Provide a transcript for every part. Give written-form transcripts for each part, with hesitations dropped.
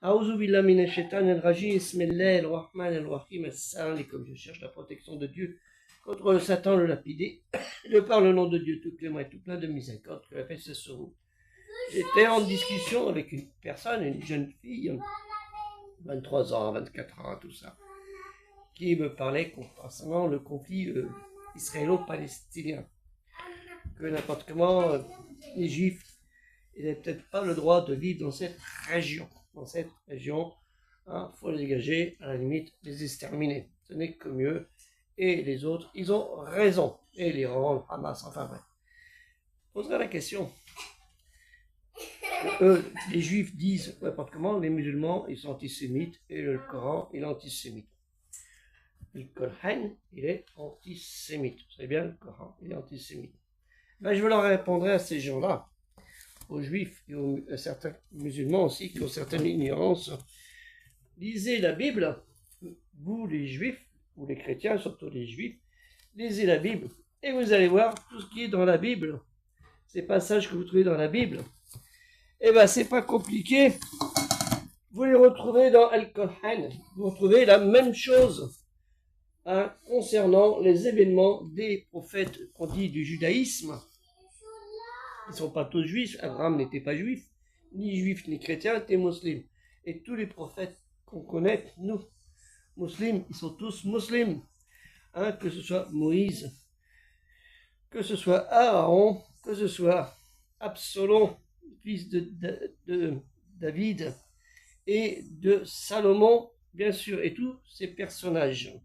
A'ouzou billahi minash shaitanir rajim, bismillahir rahmanir rahim, assalamu alaikum. Je cherche la protection de Dieu contre le Satan, le lapidé. Je parle au nom de Dieu tout clément et tout plein de miséricorde, que la paix soit sur vous. J'étais en discussion avec une personne, une jeune fille, 23 ans, 24 ans, tout ça, qui me parlait concernant le conflit israélo-palestinien. Que n'importe comment, les Juifs, ils n'avaient peut-être pas le droit de vivre dans cette région. Dans cette région, faut les dégager, à la limite, les exterminer. Ce n'est que mieux. Et les autres, ils ont raison. Et l'Iran, le Hamas, enfin bref. Je poserai la question. Les Juifs disent, n'importe comment, les musulmans, ils sont antisémites, et le Coran, il est antisémite. Le Coran, il est antisémite. Vous savez bien, le Coran, il est antisémite. Ben, je leur répondrai à ces gens-là, aux Juifs et à certains musulmans aussi, qui ont certaines ignorances. Lisez la Bible, vous les Juifs, ou les chrétiens, surtout les Juifs, lisez la Bible, et vous allez voir tout ce qui est dans la Bible, ces passages que vous trouvez dans la Bible. Eh bien, c'est pas compliqué. Vous les retrouvez dans Al-Qur'an. Vous retrouvez la même chose concernant les événements des prophètes qu'on dit du judaïsme. Ils ne sont pas tous juifs. Abraham n'était pas juif, ni juif ni chrétien, était musulman. Et tous les prophètes qu'on connaît, nous, musulmans, ils sont tous musulmans. Que ce soit Moïse, que ce soit Aaron, que ce soit Absalom, fils de David, et de Salomon, bien sûr, et tous ces personnages.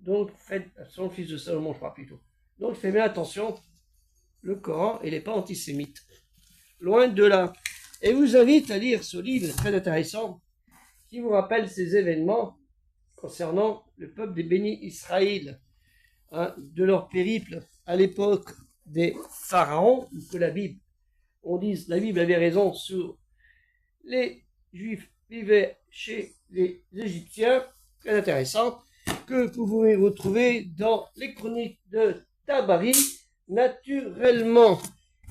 Donc, Absalom, fils de Salomon, je crois plutôt. Donc, faites bien attention, le Coran, il n'est pas antisémite. Loin de là. Et je vous invite à lire ce livre très intéressant, qui vous rappelle ces événements concernant le peuple des bénis Israël, de leur périple à l'époque des pharaons, que la Bible, on dit, la Bible avait raison sur les Juifs vivaient chez les Égyptiens, très intéressant, que vous pouvez retrouver dans les chroniques de Tabari, naturellement.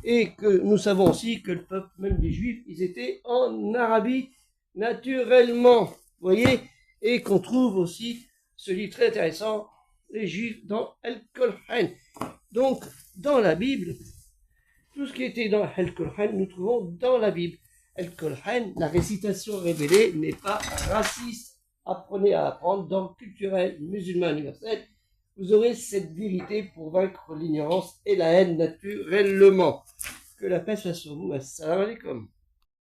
Et que nous savons aussi que le peuple, même des Juifs, ils étaient en Arabie, naturellement. Vous voyez, et qu'on trouve aussi ce livre très intéressant, les Juifs dans Al-Qur'an. Donc, dans la Bible, tout ce qui était dans Al-Qur'an, nous trouvons dans la Bible. Al-Qur'an, la récitation révélée n'est pas raciste. Apprenez à apprendre dans le culturel musulman universel. Vous aurez cette vérité pour vaincre l'ignorance et la haine naturellement. Que la paix soit sur vous. Assalamu alaikum.